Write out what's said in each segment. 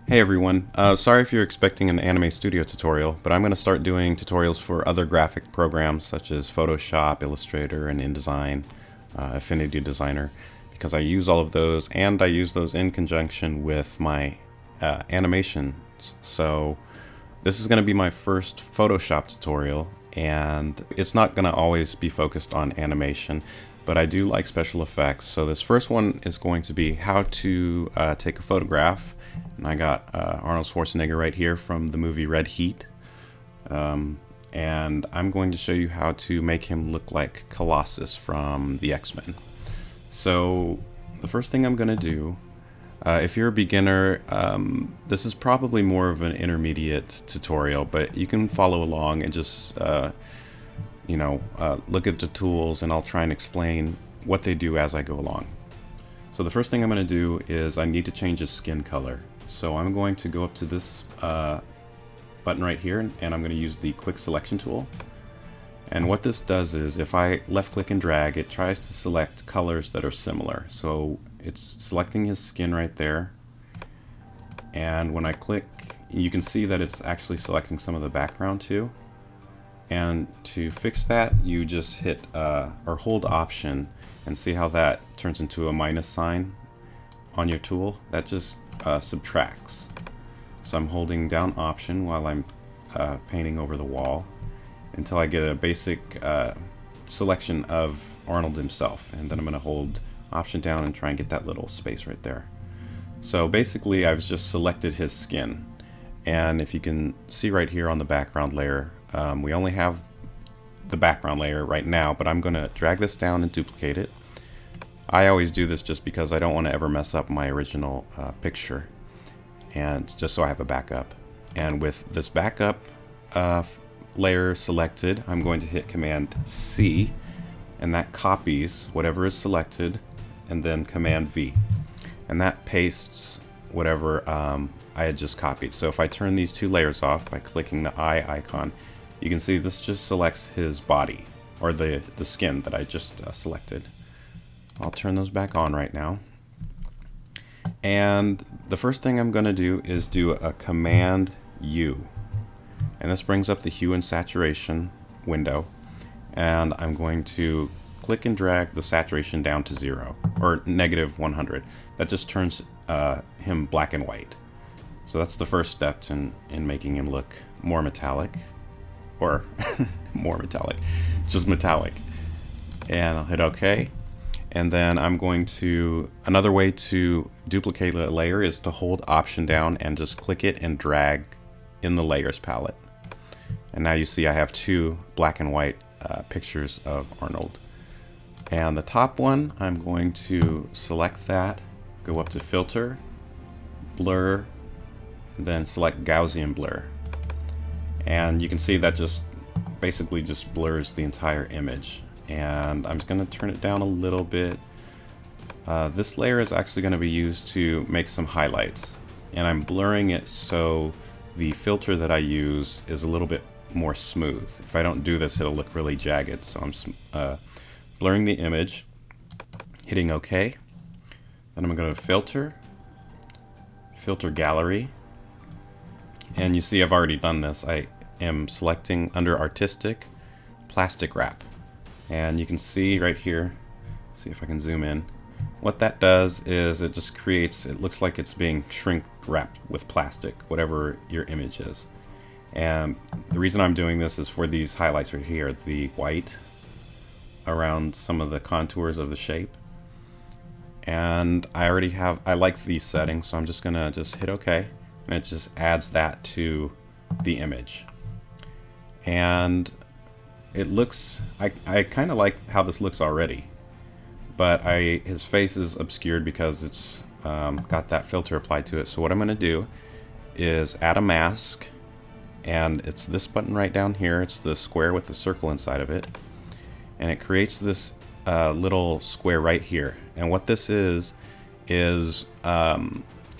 Hey everyone, sorry if you're expecting an Anime Studio tutorial, but I'm going to start doing tutorials for other graphic programs such as Photoshop, Illustrator, and InDesign, Affinity Designer, because I use all of those and I use those in conjunction with my animations. So this is going to be my first Photoshop tutorial, and it's not going to always be focused on animation, but I do like special effects. So this first one is going to be how to take a photograph. And I got Arnold Schwarzenegger right here from the movie Red Heat. And I'm going to show you how to make him look like Colossus from the X-Men. So the first thing I'm going to do, if you're a beginner, this is probably more of an intermediate tutorial, but you can follow along and just, look at the tools, and I'll try and explain what they do as I go along. So the first thing I'm going to do is I need to change his skin color. So I'm going to go up to this button right here, and I'm going to use the quick selection tool. And what this does is if I left click and drag, it tries to select colors that are similar. So it's selecting his skin right there. And when I click, you can see that it's actually selecting some of the background too. And to fix that, you just hit or hold Option and see how that turns into a minus sign on your tool. That just subtracts. So I'm holding down Option while I'm painting over the wall until I get a basic selection of Arnold himself, and then I'm going to hold Option down and try and get that little space right there. So basically I've just selected his skin, and if you can see right here on the background layer, we only have the background layer right now, but I'm going to drag this down and duplicate it. I always do this just because I don't want to ever mess up my original picture, and just so I have a backup. And with this backup layer selected, I'm going to hit Command C, and that copies whatever is selected, and then Command V, and that pastes whatever I had just copied. So if I turn these two layers off by clicking the eye icon, you can see this just selects his body, or the skin that I just selected. I'll turn those back on right now. And the first thing I'm going to do is do a Command U. And this brings up the hue and saturation window. And I'm going to click and drag the saturation down to 0, or negative 100. That just turns him black and white. So that's the first step in making him look more metallic. Or more metallic, just metallic. And I'll hit OK. And then I'm going to, another way to duplicate a layer is to hold Option down and just click it and drag in the layers palette. And now you see I have two black and white pictures of Arnold. And the top one, I'm going to select that, go up to Filter, Blur, and then select Gaussian Blur. And you can see that just basically just blurs the entire image. And I'm just going to turn it down a little bit. This layer is actually going to be used to make some highlights, and I'm blurring it so the filter that I use is a little bit more smooth. If I don't do this, it'll look really jagged. So I'm blurring the image, hitting OK. Then I'm going to go to Filter, Filter Gallery, and you see I've already done this. I am selecting under Artistic, Plastic Wrap. And you can see right here, see if I can zoom in, what that does is it just creates, it looks like it's being shrink wrapped with plastic, whatever your image is. And the reason I'm doing this is for these highlights right here, the white around some of the contours of the shape. And I like these settings, so I'm just gonna hit OK, and it just adds that to the image. And it looks, I kind of like how this looks already, but his face is obscured because it's got that filter applied to it. So what I'm going to do is add a mask, and it's this button right down here. It's the square with the circle inside of it, and it creates this little square right here. And what this is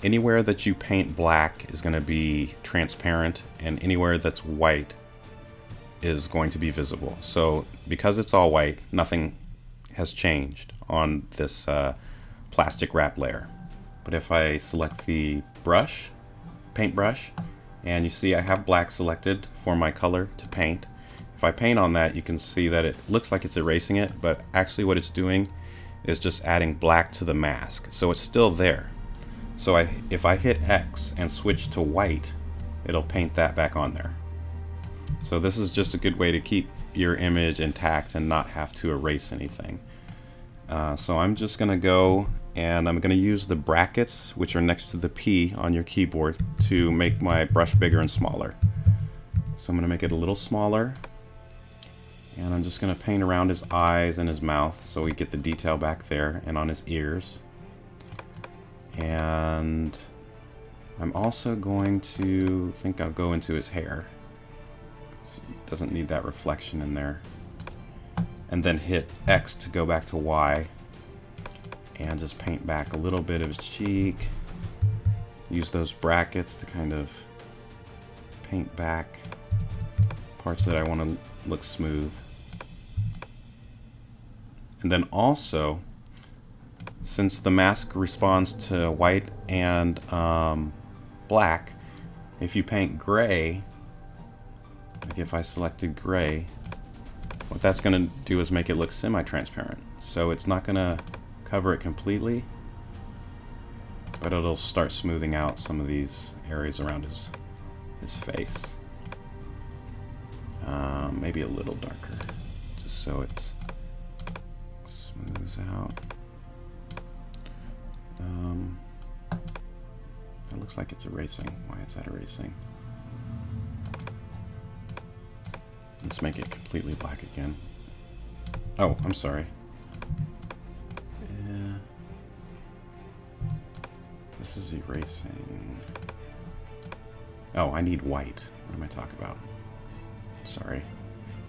anywhere that you paint black is going to be transparent, and anywhere that's white is going to be visible. So because it's all white, nothing has changed on this plastic wrap layer. But if I select the brush paintbrush, and you see I have black selected for my color to paint. If I paint on that, you can see that it looks like it's erasing it, but actually what it's doing is just adding black to the mask. So it's still there. So if I hit X and switch to white, it'll paint that back on there. So this is just a good way to keep your image intact and not have to erase anything. So I'm just going to go and I'm going to use the brackets, which are next to the P on your keyboard, to make my brush bigger and smaller. So I'm going to make it a little smaller, and I'm just going to paint around his eyes and his mouth so we get the detail back there, and on his ears. And I'm also going to think I'll go into his hair. It doesn't need that reflection in there. And then hit X to go back to Y, and just paint back a little bit of his cheek. Use those brackets to kind of paint back parts that I want to look smooth. And then also, since the mask responds to white and black, if you paint gray, like if I selected gray, what that's going to do is make it look semi-transparent. So it's not going to cover it completely, but it'll start smoothing out some of these areas around his face. Maybe a little darker, just so it smooths out. It looks like it's erasing. Why is that erasing? Let's make it completely black again. Oh, I'm sorry. Yeah. This is erasing. Oh, I need white. What am I talking about? Sorry.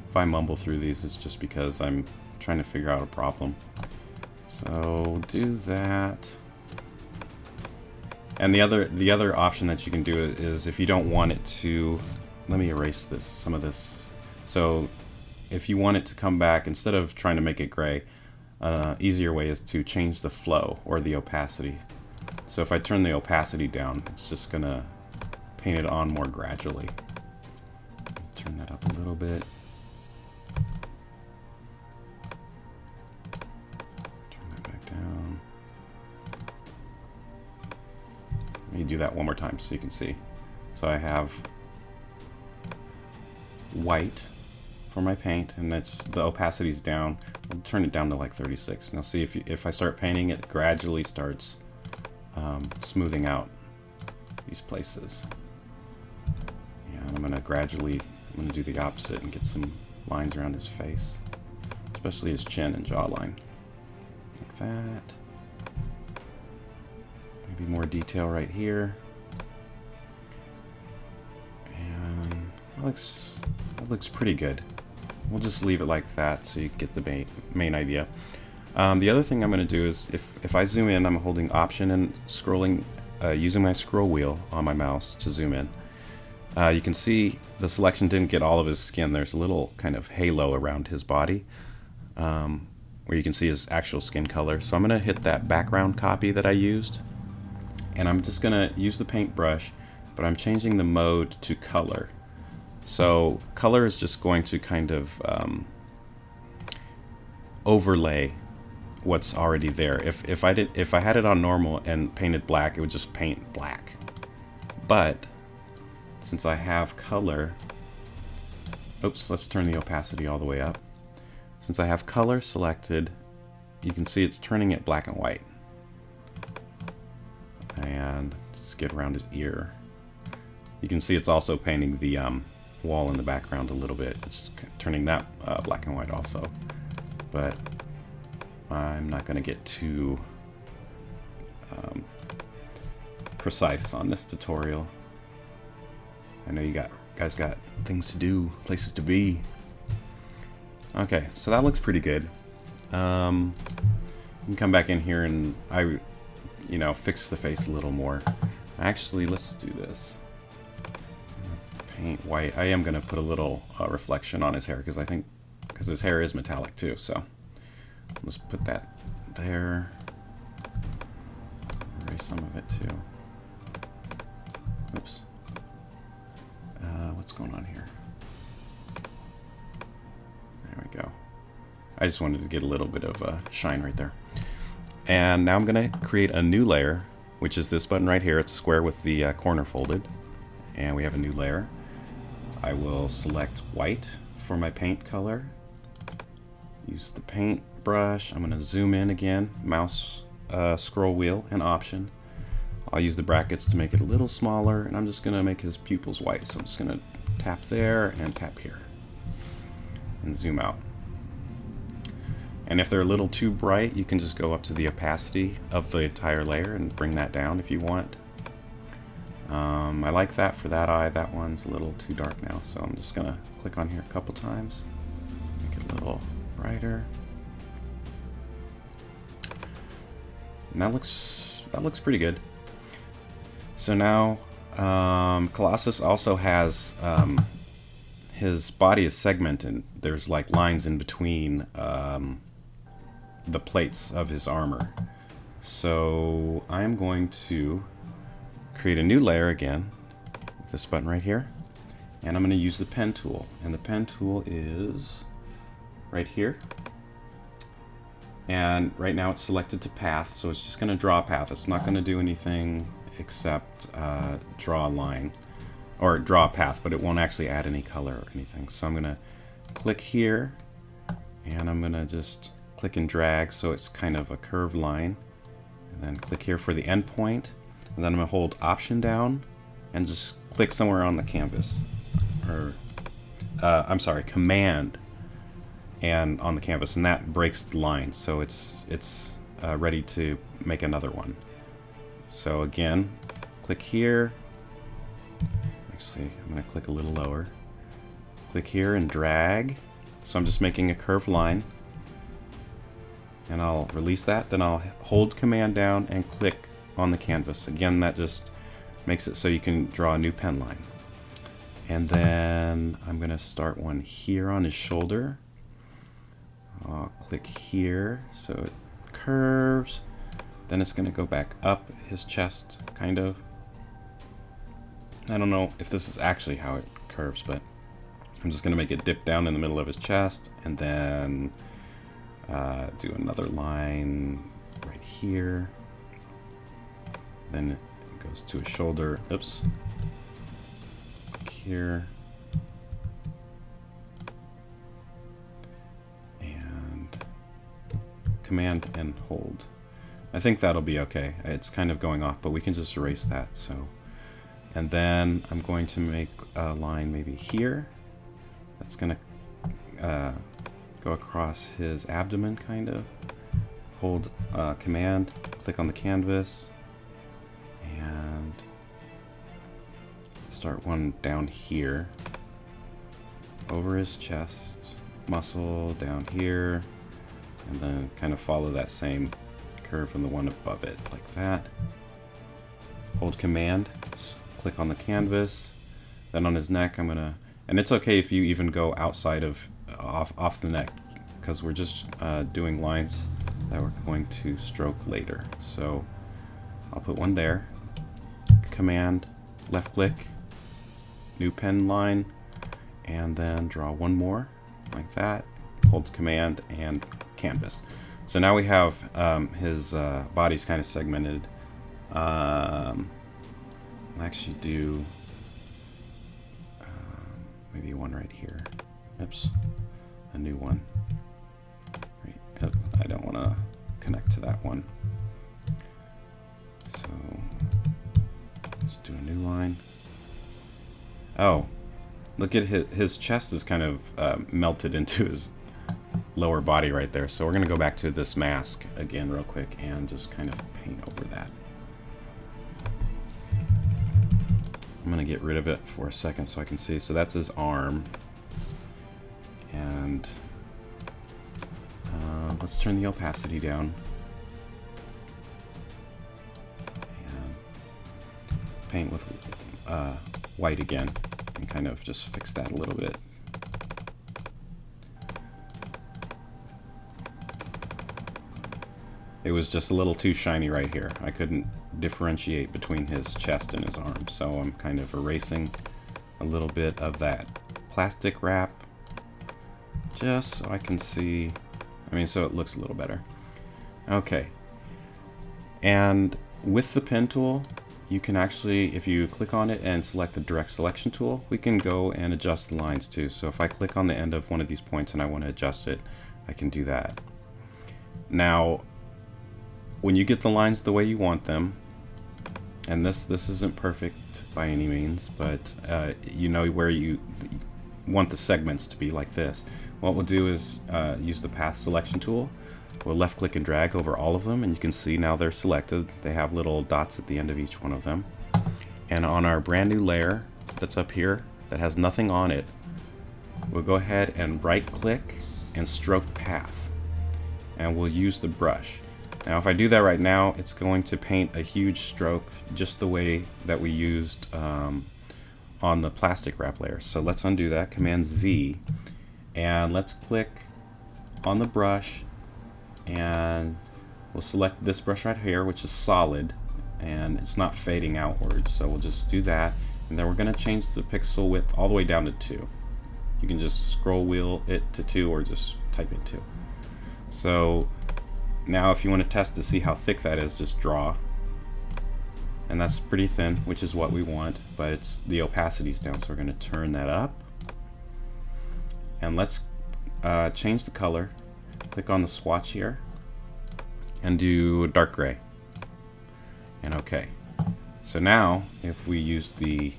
If I mumble through these, it's just because I'm trying to figure out a problem. So do that. And the other option that you can do is if you don't want it to, let me erase some of this. So if you want it to come back, instead of trying to make it gray, easier way is to change the flow or the opacity. So if I turn the opacity down, it's just gonna paint it on more gradually. Turn that up a little bit. Turn that back down. Let me do that one more time so you can see. So I have white for my paint, and the opacity's down. I'll turn it down to like 36. Now see if I start painting, it gradually starts smoothing out these places. And I'm gonna do the opposite and get some lines around his face, especially his chin and jawline, like that. Maybe more detail right here. And that looks pretty good. We'll just leave it like that so you get the main idea. The other thing I'm going to do is if I zoom in, I'm holding Option and scrolling, using my scroll wheel on my mouse to zoom in. You can see the selection didn't get all of his skin. There's a little kind of halo around his body where you can see his actual skin color. So I'm going to hit that background copy that I used, and I'm just going to use the paintbrush, but I'm changing the mode to color. So color is just going to kind of overlay what's already there. If I had it on normal and painted black, it would just paint black. But since I have color, oops, let's turn the opacity all the way up. Since I have color selected, you can see it's turning it black and white. And just get around his ear. You can see it's also painting the wall in the background a little bit. It's turning that black and white also. But I'm not going to get too precise on this tutorial. I know you guys got things to do, places to be. Okay, so that looks pretty good. You can come back in here and fix the face a little more. Actually, let's do this. Paint white. I am going to put a little reflection on his hair because his hair is metallic too. So let's put that there. Erase some of it too. Oops. What's going on here? There we go. I just wanted to get a little bit of shine right there. And now I'm going to create a new layer, which is this button right here. It's a square with the corner folded. And we have a new layer. I will select white for my paint color. Use the paint brush. I'm going to zoom in again. Mouse scroll wheel and option. I'll use the brackets to make it a little smaller. And I'm just going to make his pupils white. So I'm just going to tap there and tap here. And zoom out. And if they're a little too bright, you can just go up to the opacity of the entire layer and bring that down if you want. I like that for that eye. That one's a little too dark now, so I'm just gonna click on here a couple times, make it a little brighter. And that looks pretty good. So now Colossus also has his body is segmented. There's like lines in between the plates of his armor. So I'm going to create a new layer again with this button right here, and I'm going to use the pen tool, and the pen tool is right here, and right now it's selected to path, so it's just going to draw a path. It's not going to do anything except draw a line or draw a path, but it won't actually add any color or anything. So I'm going to click here, and I'm going to just click and drag so it's kind of a curved line, and then click here for the endpoint, and then I'm going to hold option down and just click somewhere on the canvas, or I'm sorry, command and on the canvas, and that breaks the line, so it's ready to make another one. So again, click here. Actually, I'm going to click a little lower. Click here and drag. So I'm just making a curved line. And I'll release that. Then I'll hold command down and click on the canvas. Again, that just makes it so you can draw a new pen line. And then I'm going to start one here on his shoulder. I'll click here so it curves. Then it's going to go back up his chest, kind of. I don't know if this is actually how it curves, but I'm just going to make it dip down in the middle of his chest, and then do another line right here. Then it goes to his shoulder. Oops. Here. And command and hold. I think that'll be okay. It's kind of going off, but we can just erase that. So, and then I'm going to make a line maybe here. That's going to go across his abdomen, kind of. Hold command, click on the canvas, and start one down here. Over his chest, muscle down here, and then kind of follow that same curve from the one above it, like that. Hold command, click on the canvas, then on his neck I'm gonna, and it's okay if you even go outside of off the neck, because we're just doing lines that we're going to stroke later. So I'll put one there, command, left click, new pen line, and then draw one more like that, hold command and canvas. So now we have his body's kind of segmented. I'll actually do maybe one right here. Oops, a new one. Right. Oh, I don't want to connect to that one. So let's do a new line. Oh, look at his chest is kind of melted into his lower body right there. So we're going to go back to this mask again real quick and just kind of paint over that. I'm going to get rid of it for a second so I can see. So that's his arm. And let's turn the opacity down. And paint with white again and kind of just fix that a little bit. It was just a little too shiny right here. I couldn't differentiate between his chest and his arms, so I'm kind of erasing a little bit of that plastic wrap just so I can see, so it looks a little better. Okay, and with the pen tool, you can actually, if you click on it and select the direct selection tool, we can go and adjust the lines too. So if I click on the end of one of these points and I want to adjust it, I can do that. Now, when you get the lines the way you want them, and this isn't perfect by any means, but you know where you want the segments to be like this. What we'll do is use the path selection tool. We'll left click and drag over all of them, and you can see now they're selected. They have little dots at the end of each one of them. And on our brand new layer that's up here that has nothing on it, we'll go ahead and right click and stroke path, and we'll use the brush. Now if I do that right now, it's going to paint a huge stroke just the way that we used on the plastic wrap layer. So let's undo that, Command Z, and let's click on the brush, and we'll select this brush right here, which is solid and it's not fading outwards, so we'll just do that. And then we're going to change the pixel width all the way down to 2. You can just scroll wheel it to 2 or just type it 2. So now if you want to test to see how thick that is, just draw, and that's pretty thin, which is what we want, but it's the opacity's down, so we're going to turn that up. And let's change the color. Click on the swatch here and do dark gray, and OK. So now if we use the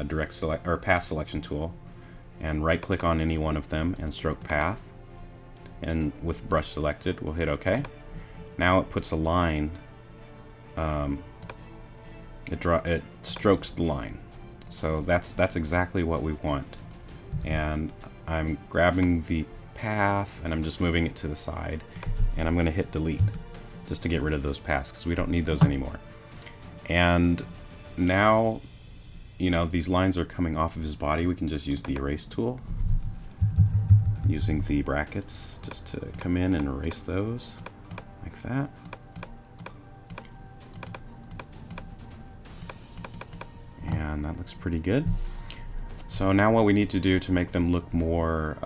direct select or path selection tool and right click on any one of them and stroke path, and with brush selected we'll hit OK. Now it puts a line, it strokes the line, so that's exactly what we want. And I'm grabbing the path and I'm just moving it to the side, and I'm going to hit delete just to get rid of those paths because we don't need those anymore. And now, you know, these lines are coming off of his body. We can just use the erase tool using the brackets just to come in and erase those like that. And that looks pretty good. So now what we need to do to make them look more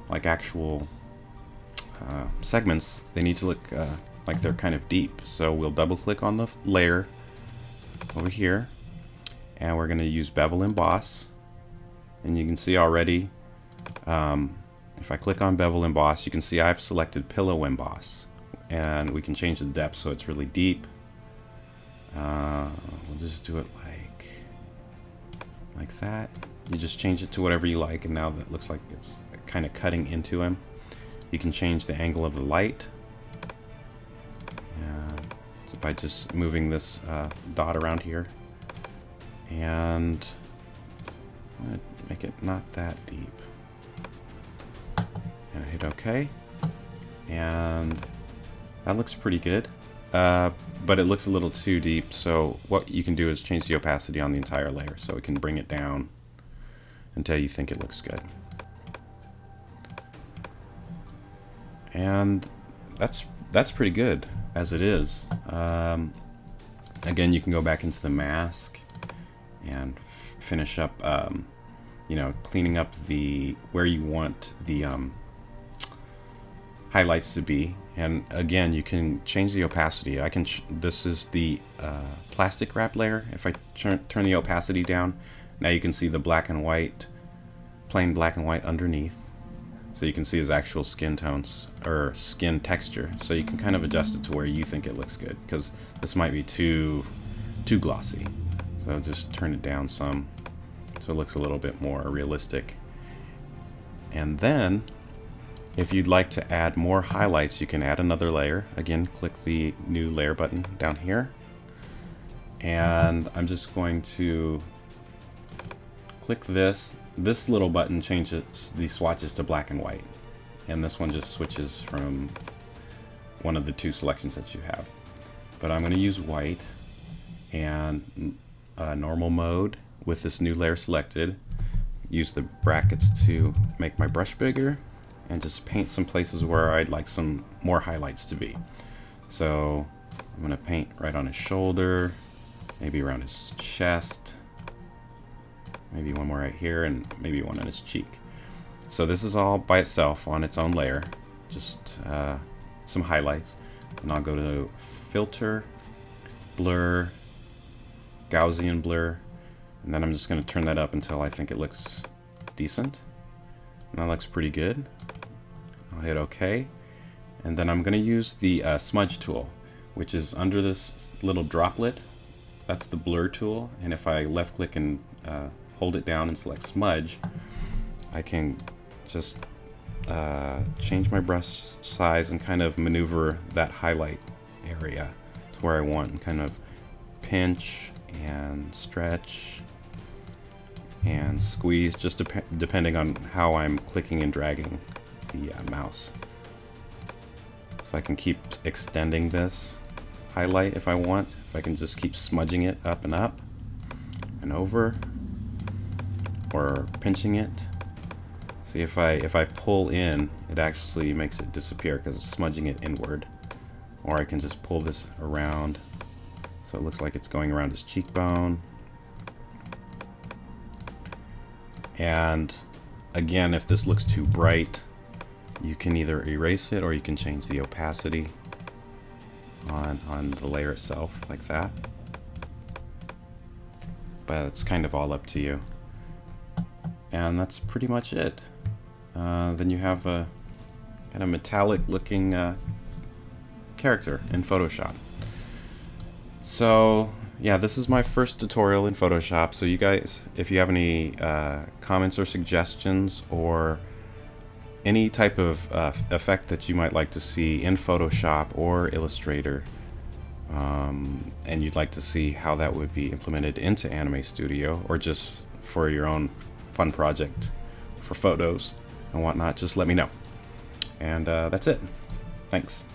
like actual segments, they need to look like they're kind of deep. So we'll double click on the layer over here, and we're going to use bevel emboss. And you can see already, if I click on bevel emboss, you can see I've selected pillow emboss, and we can change the depth so it's really deep. We'll just do it like that. You just change it to whatever you like, and now that looks like it's kind of cutting into him. You can change the angle of the light so by just moving this dot around here, and I'm going to make it not that deep, and I hit OK, and that looks pretty good, but it looks a little too deep. So what you can do is change the opacity on the entire layer so it can bring it down until you think it looks good. And that's pretty good as it is. Again, you can go back into the mask and finish up, you know, cleaning up the where you want the highlights to be. And again, you can change the opacity. This is the plastic wrap layer. If I turn the opacity down, now you can see the black and white, plain black and white underneath. So you can see his actual skin tones or skin texture. So you can kind of adjust it to where you think it looks good, because this might be too glossy. So just turn it down some so it looks a little bit more realistic. And then if you'd like to add more highlights, you can add another layer. Again, click the new layer button down here. And I'm just going to click this. This little button changes the swatches to black and white, and this one just switches from one of the two selections that you have. But I'm going to use white and normal mode with this new layer selected. Use the brackets to make my brush bigger and just paint some places where I'd like some more highlights to be. So I'm going to paint right on his shoulder, maybe around his chest, maybe one more right here, and maybe one on his cheek. So this is all by itself on its own layer, just some highlights. And I'll go to Filter, Blur, Gaussian Blur, and then I'm just going to turn that up until I think it looks decent. And that looks pretty good. I'll hit OK. And then I'm going to use the smudge tool, which is under this little droplet. That's the blur tool. And if I left click and hold it down and select smudge, I can just change my brush size and kind of maneuver that highlight area to where I want, and kind of pinch and stretch and squeeze, just depending on how I'm clicking and dragging the mouse. So I can keep extending this highlight if I want. If I can just keep smudging it up and over, or pinching it. See, if I pull in, it actually makes it disappear because it's smudging it inward. Or I can just pull this around so it looks like it's going around his cheekbone. And again, if this looks too bright, you can either erase it or you can change the opacity on the layer itself, like that. But it's kind of all up to you. And that's pretty much it. Then you have a kind of metallic looking character in Photoshop. So yeah, this is my first tutorial in Photoshop. So you guys, if you have any comments or suggestions, or any type of effect that you might like to see in Photoshop or Illustrator, and you'd like to see how that would be implemented into Anime Studio, or just for your own fun project for photos and whatnot, just let me know. And that's it. Thanks.